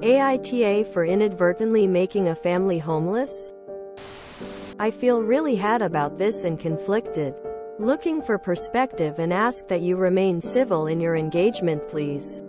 AITA for inadvertently making a family homeless? I feel really had about this and conflicted. Looking for perspective and ask that you remain civil in your engagement, please.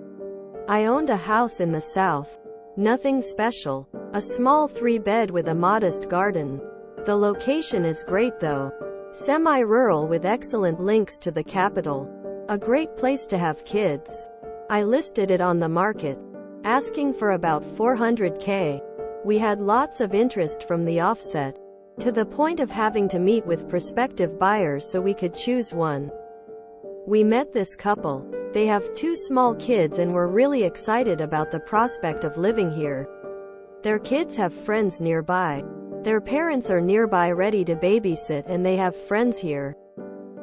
I owned a house in the South. Nothing special. A small 3-bed with a modest garden. The location is great though. Semi-rural with excellent links to the capital. A great place to have kids. I listed it on the market, asking for about $400K. We had lots of interest from the offset, to the point of having to meet with prospective buyers so we could choose one. We met this couple. They have 2 small kids and were really excited about the prospect of living here. Their kids have friends nearby. Their parents are nearby ready to babysit and they have friends here.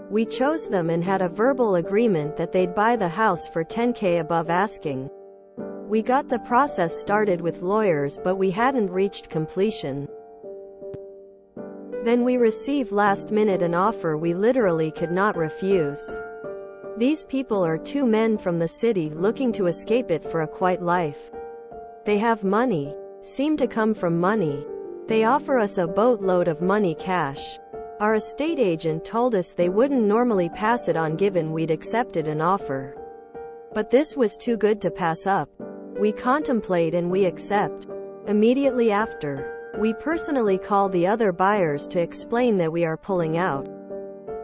We chose them and had a verbal agreement that they'd buy the house for $10K above asking. We got the process started with lawyers but we hadn't reached completion. Then we received last minute an offer we literally could not refuse. These people are 2 men from the city looking to escape it for a quiet life. They have money, seem to come from money. They offer us a boatload of money cash. Our estate agent told us they wouldn't normally pass it on given we'd accepted an offer. But this was too good to pass up. We contemplate and we accept. Immediately after, we personally call the other buyers to explain that we are pulling out.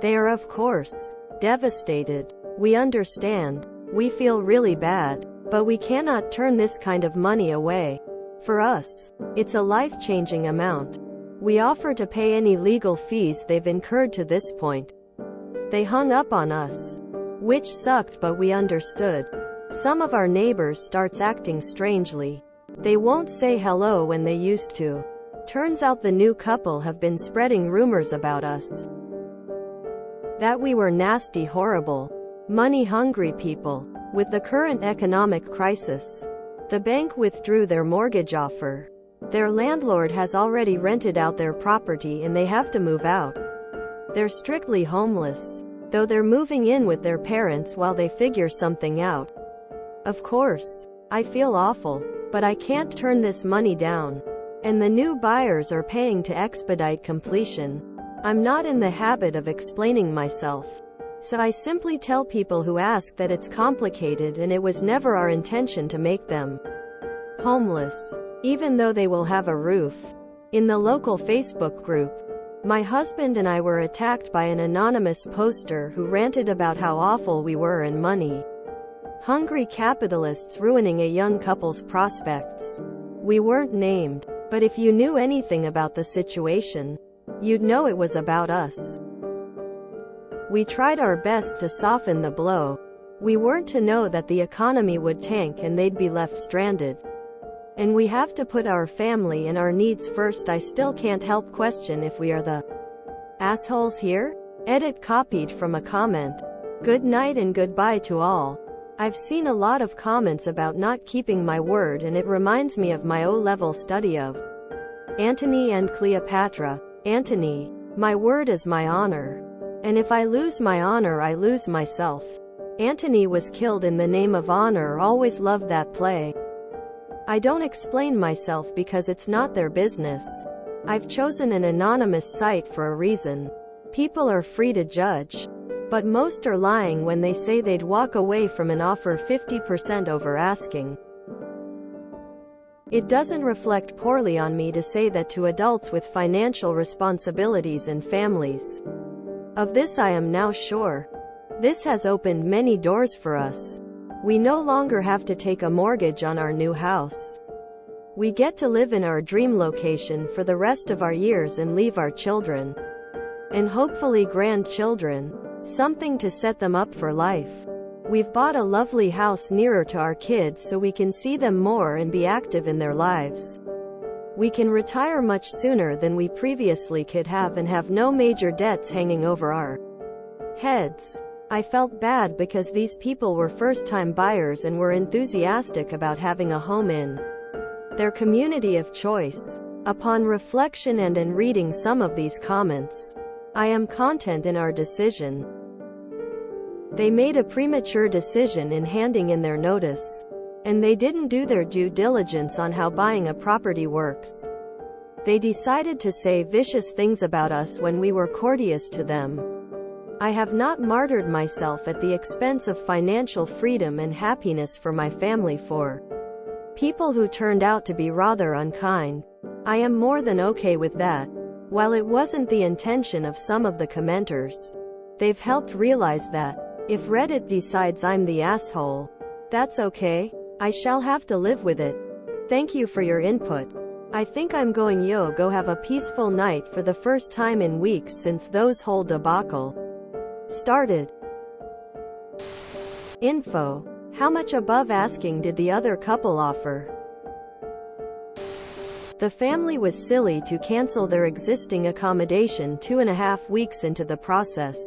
They are of course devastated. We understand. We feel really bad. But we cannot turn this kind of money away. For us, it's a life-changing amount. We offer to pay any legal fees they've incurred to this point. They hung up on us, which sucked, but we understood. Some of our neighbors starts acting strangely. They won't say hello when they used to. Turns out the new couple have been spreading rumors about us. That we were nasty, horrible, money-hungry people. With the current economic crisis, the bank withdrew their mortgage offer. Their landlord has already rented out their property and they have to move out. They're strictly homeless, though they're moving in with their parents while they figure something out. Of course, I feel awful, but I can't turn this money down. And the new buyers are paying to expedite completion. I'm not in the habit of explaining myself. So I simply tell people who ask that it's complicated and it was never our intention to make them homeless, even though they will have a roof. In the local Facebook group, my husband and I were attacked by an anonymous poster who ranted about how awful we were and money-hungry capitalists ruining a young couple's prospects. We weren't named, but if you knew anything about the situation, you'd know it was about us. We tried our best to soften the blow. We weren't to know that the economy would tank and they'd be left stranded. And we have to put our family and our needs first. I still can't help question if we are the assholes here? Edit copied from a comment. Good night and goodbye to all. I've seen a lot of comments about not keeping my word and it reminds me of my O-level study of Antony and Cleopatra. Antony, my word is my honor. And if I lose my honor, I lose myself. Antony was killed in the name of honor. Always loved that play. I don't explain myself because it's not their business. I've chosen an anonymous site for a reason. People are free to judge. But most are lying when they say they'd walk away from an offer 50% over asking. It doesn't reflect poorly on me to say that to adults with financial responsibilities and families. Of this I am now sure. This has opened many doors for us. We no longer have to take a mortgage on our new house. We get to live in our dream location for the rest of our years and leave our children, and hopefully grandchildren, something to set them up for life. We've bought a lovely house nearer to our kids so we can see them more and be active in their lives. We can retire much sooner than we previously could have and have no major debts hanging over our heads. I felt bad because these people were first-time buyers and were enthusiastic about having a home in their community of choice. Upon reflection and in reading some of these comments, I am content in our decision. They made a premature decision in handing in their notice. And they didn't do their due diligence on how buying a property works. They decided to say vicious things about us when we were courteous to them. I have not martyred myself at the expense of financial freedom and happiness for my family for people who turned out to be rather unkind. I am more than okay with that. While it wasn't the intention of some of the commenters, they've helped realize that if Reddit decides I'm the asshole, that's okay. I shall have to live with it. Thank you for your input. I think I'm going go have a peaceful night for the first time in weeks since those whole debacle started. Info. How much above asking did the other couple offer? The family was silly to cancel their existing accommodation 2.5 weeks into the process.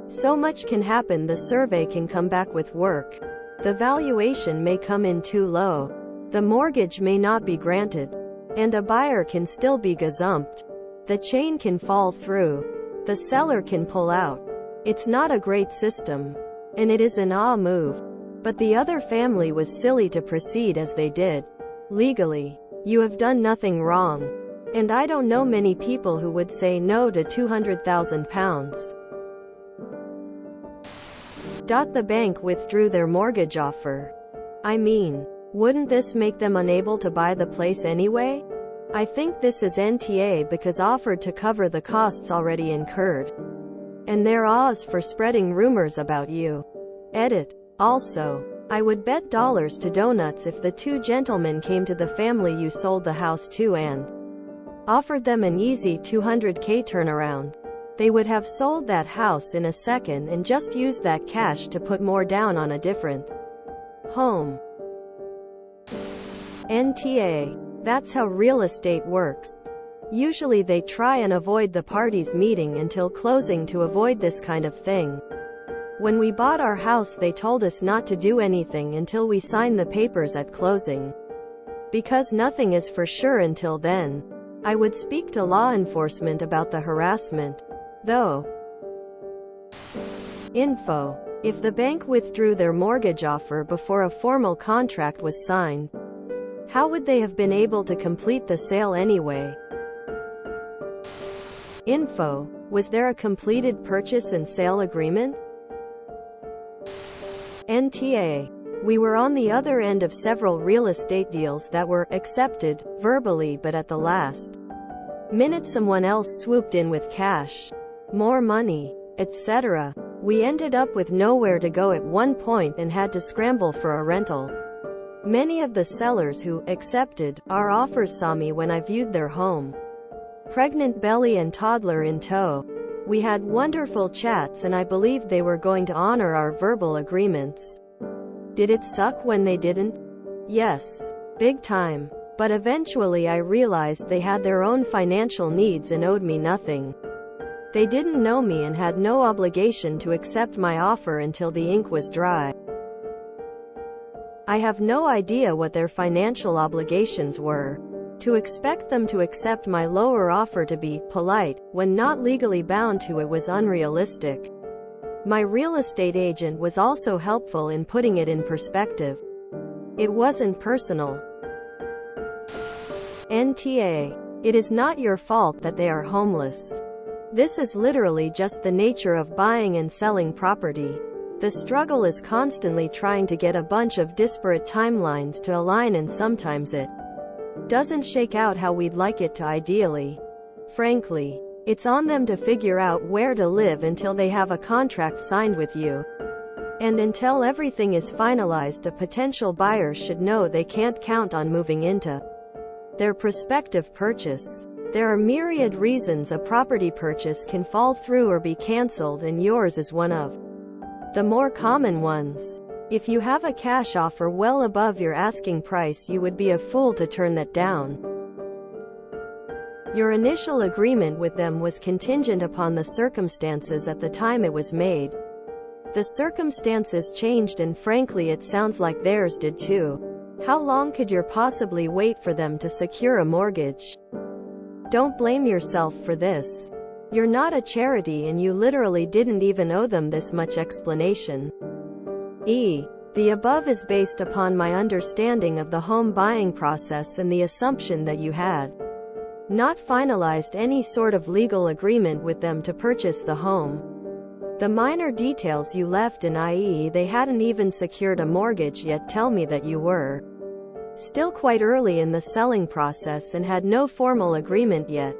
So much can happen. The survey can come back with work. The valuation may come in too low. The mortgage may not be granted. And a buyer can still be gazumped. The chain can fall through. The seller can pull out. It's not a great system. And it is an move. But the other family was silly to proceed as they did. Legally, you have done nothing wrong. And I don't know many people who would say no to £200,000. The bank withdrew their mortgage offer. I mean, wouldn't this make them unable to buy the place anyway? I think this is NTA because offered to cover the costs already incurred. And their odds for spreading rumors about you. Edit. Also, I would bet dollars to donuts if the two gentlemen came to the family you sold the house to and offered them an easy $200K turnaround. They would have sold that house in a second and just used that cash to put more down on a different home. NTA. That's how real estate works. Usually they try and avoid the parties meeting until closing to avoid this kind of thing. When we bought our house, they told us not to do anything until we signed the papers at closing. Because nothing is for sure until then. I would speak to law enforcement about the harassment, though. Info. If the bank withdrew their mortgage offer before a formal contract was signed, how would they have been able to complete the sale anyway? Info. Was there a completed purchase and sale agreement? NTA. We were on the other end of several real estate deals that were accepted verbally, but at the last minute someone else swooped in with cash, more money, etc. We ended up with nowhere to go at one point and had to scramble for a rental. Many of the sellers who accepted our offers saw me when I viewed their home, pregnant belly and toddler in tow. We had wonderful chats and I believed they were going to honor our verbal agreements. Did it suck when they didn't? Yes. Big time. But eventually I realized they had their own financial needs and owed me nothing. They didn't know me and had no obligation to accept my offer until the ink was dry. I have no idea what their financial obligations were. To expect them to accept my lower offer to be polite, when not legally bound to it, was unrealistic. My real estate agent was also helpful in putting it in perspective. It wasn't personal. NTA. It is not your fault that they are homeless. This is literally just the nature of buying and selling property. The struggle is constantly trying to get a bunch of disparate timelines to align, and sometimes it doesn't shake out how we'd like it to ideally. Frankly, it's on them to figure out where to live until they have a contract signed with you. And until everything is finalized, a potential buyer should know they can't count on moving into their prospective purchase. There are myriad reasons a property purchase can fall through or be canceled, and yours is one of the more common ones. If you have a cash offer well above your asking price, you would be a fool to turn that down. Your initial agreement with them was contingent upon the circumstances at the time it was made. The circumstances changed, and frankly it sounds like theirs did too. How long could you possibly wait for them to secure a mortgage? Don't blame yourself for this. You're not a charity and you literally didn't even owe them this much explanation. The above is based upon my understanding of the home buying process and the assumption that you had not finalized any sort of legal agreement with them to purchase the home. The minor details you left in, i.e., they hadn't even secured a mortgage yet, tell me that you were still quite early in the selling process and had no formal agreement yet.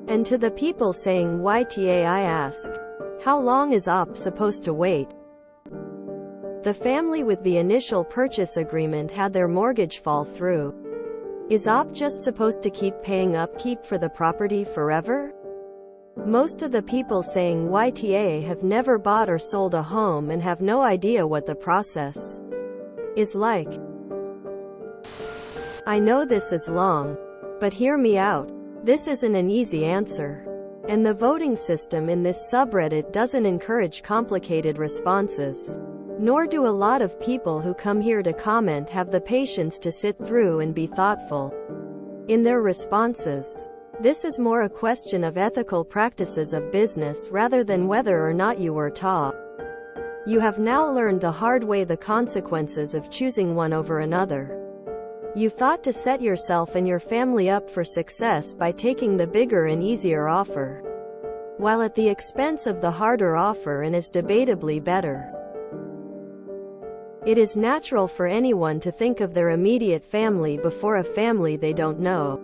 And to the people saying YTA, I ask, how long is OP supposed to wait? The family with the initial purchase agreement had their mortgage fall through. Is OP just supposed to keep paying upkeep for the property forever? Most of the people saying YTA have never bought or sold a home and have no idea what the process is like. I know this is long, but hear me out. This isn't an easy answer. And the voting system in this subreddit doesn't encourage complicated responses. Nor do a lot of people who come here to comment have the patience to sit through and be thoughtful in their responses. This is more a question of ethical practices of business rather than whether or not you were taught. You have now learned the hard way the consequences of choosing one over another. You thought to set yourself and your family up for success by taking the bigger and easier offer, while at the expense of the harder offer and is debatably better. It is natural for anyone to think of their immediate family before a family they don't know.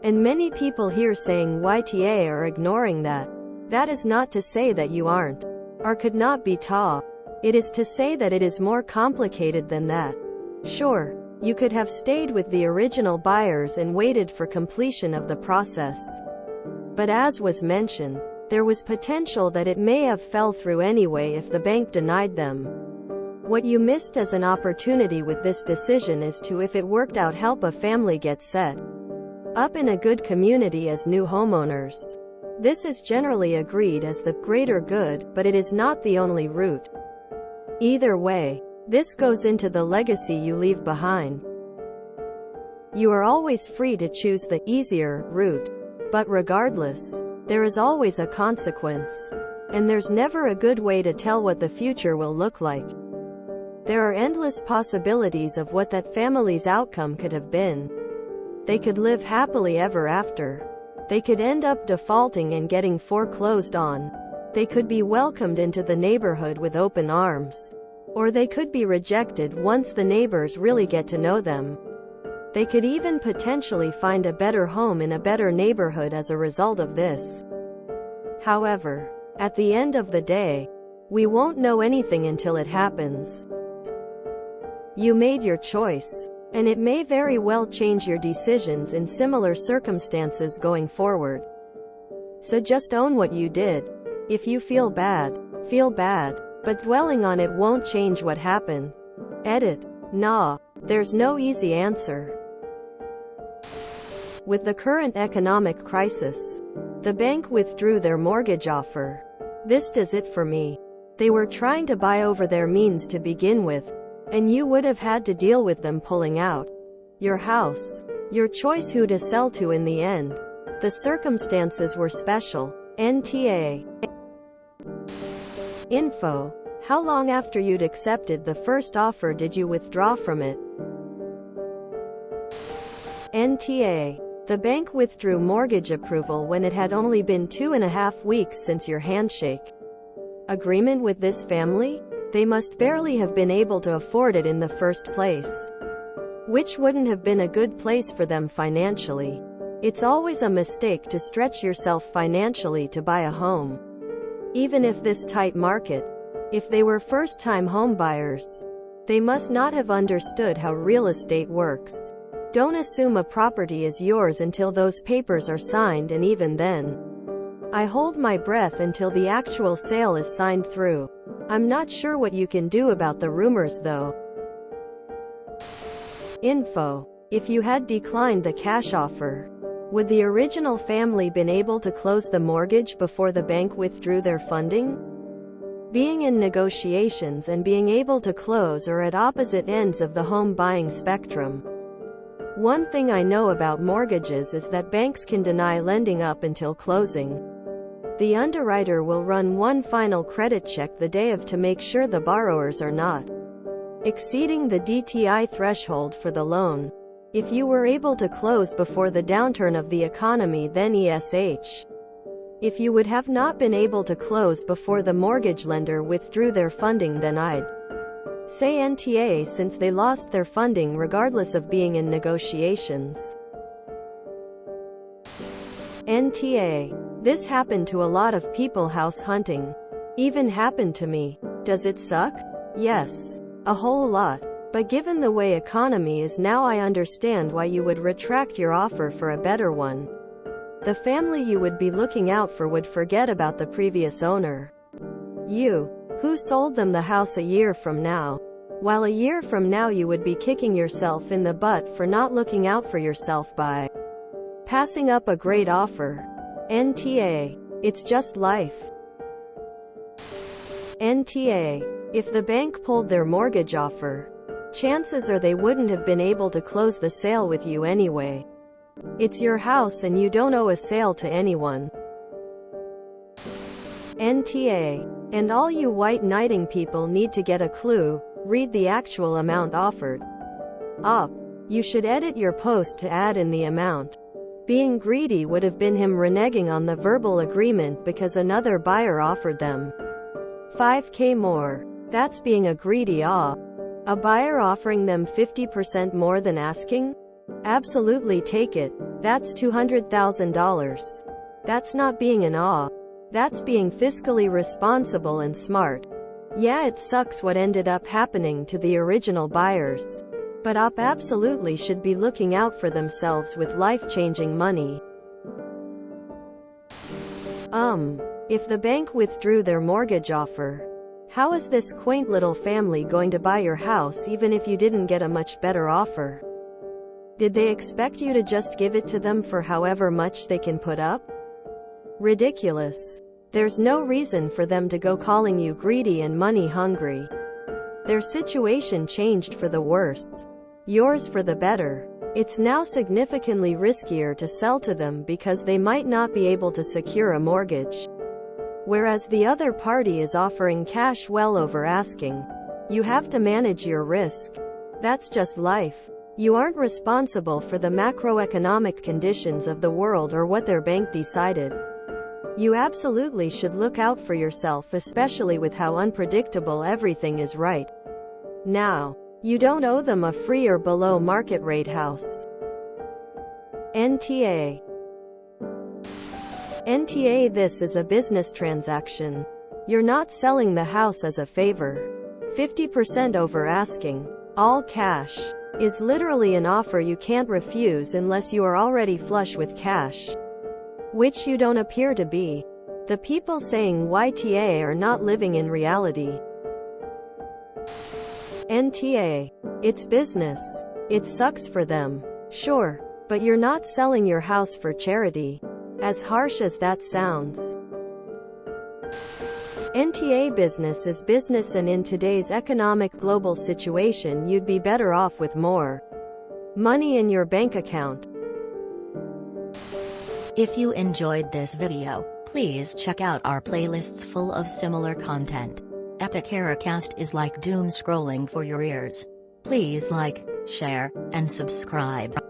And many people here saying YTA are ignoring that. That is not to say that you aren't, or could not be taught. It is to say that it is more complicated than that. Sure, you could have stayed with the original buyers and waited for completion of the process. But as was mentioned, there was potential that it may have fell through anyway if the bank denied them. What you missed as an opportunity with this decision is to, if it worked out, help a family get set up in a good community as new homeowners. This is generally agreed as the greater good, but it is not the only route. Either way, this goes into the legacy you leave behind. You are always free to choose the easier route, but regardless, there is always a consequence. And there's never a good way to tell what the future will look like. There are endless possibilities of what that family's outcome could have been. They could live happily ever after. They could end up defaulting and getting foreclosed on. They could be welcomed into the neighborhood with open arms. Or they could be rejected once the neighbors really get to know them. They could even potentially find a better home in a better neighborhood as a result of this. However, at the end of the day, we won't know anything until it happens. You made your choice, and it may very well change your decisions in similar circumstances going forward. So just own what you did. If you feel bad, but dwelling on it won't change what happened. Edit. Nah, there's no easy answer. With the current economic crisis, the bank withdrew their mortgage offer. This does it for me. They were trying to buy over their means to begin with, and you would have had to deal with them pulling out your house. Your choice who to sell to in the end. The circumstances were special. NTA. Info. How long after you'd accepted the first offer did you withdraw from it? NTA. The bank withdrew mortgage approval when it had only been 2.5 weeks since your handshake agreement with this family. They must barely have been able to afford it in the first place, which wouldn't have been a good place for them financially. It's always a mistake to stretch yourself financially to buy a home. Even if this tight market, if they were first-time home buyers, they must not have understood how real estate works. Don't assume a property is yours until those papers are signed, and even then, I hold my breath until the actual sale is signed through. I'm not sure what you can do about the rumors though. Info. If you had declined the cash offer, would the original family been able to close the mortgage before the bank withdrew their funding? Being in negotiations and being able to close are at opposite ends of the home buying spectrum. One thing I know about mortgages is that banks can deny lending up until closing. The underwriter will run one final credit check the day of to make sure the borrowers are not Exceeding the DTI threshold for the loan. If you were able to close before the downturn of the economy, then ESH. If you would have not been able to close before the mortgage lender withdrew their funding, then I'd say NTA, since they lost their funding regardless of being in negotiations. NTA. This happened to a lot of people. House hunting. Even happened to me. Does it suck? Yes. A whole lot. But given the way economy is now, I understand why you would retract your offer for a better one. The family you would be looking out for would forget about the previous owner. You, who sold them the house a year from now. While a year from now you would be kicking yourself in the butt for not looking out for yourself by passing up a great offer. NTA. It's just life. NTA. If the bank pulled their mortgage offer, chances are they wouldn't have been able to close the sale with you anyway. It's your house and you don't owe a sale to anyone. NTA. And all you white knighting people need to get a clue, read the actual amount offered. You should edit your post to add in the amount. Being greedy would have been him reneging on the verbal agreement because another buyer offered them $5,000 more. That's being a greedy. A buyer offering them 50% more than asking? Absolutely take it. That's $200,000. That's not being an That's being fiscally responsible and smart. Yeah, it sucks what ended up happening to the original buyers. But absolutely should be looking out for themselves with life-changing money. If the bank withdrew their mortgage offer, how is this quaint little family going to buy your house even if you didn't get a much better offer? Did they expect you to just give it to them for however much they can put up? Ridiculous. There's no reason for them to go calling you greedy and money hungry. Their situation changed for the worse. Yours for the better. It's now significantly riskier to sell to them because they might not be able to secure a mortgage. Whereas the other party is offering cash well over asking. You have to manage your risk. That's just life. You aren't responsible for the macroeconomic conditions of the world or what their bank decided. You absolutely should look out for yourself, especially with how unpredictable everything is right now. You don't owe them a free or below market rate house. NTA. NTA. This is a business transaction. You're not selling the house as a favor. 50% over asking. All cash. Is literally an offer you can't refuse unless you are already flush with cash. Which you don't appear to be. The people saying YTA are not living in reality. NTA. It's business. It sucks for them. Sure. But you're not selling your house for charity. As harsh as that sounds. NTA. Business is business, and in today's economic global situation you'd be better off with more money in your bank account. If you enjoyed this video, please check out our playlists full of similar content. AmITheAsshole is like doom scrolling for your ears. Please like, share, and subscribe.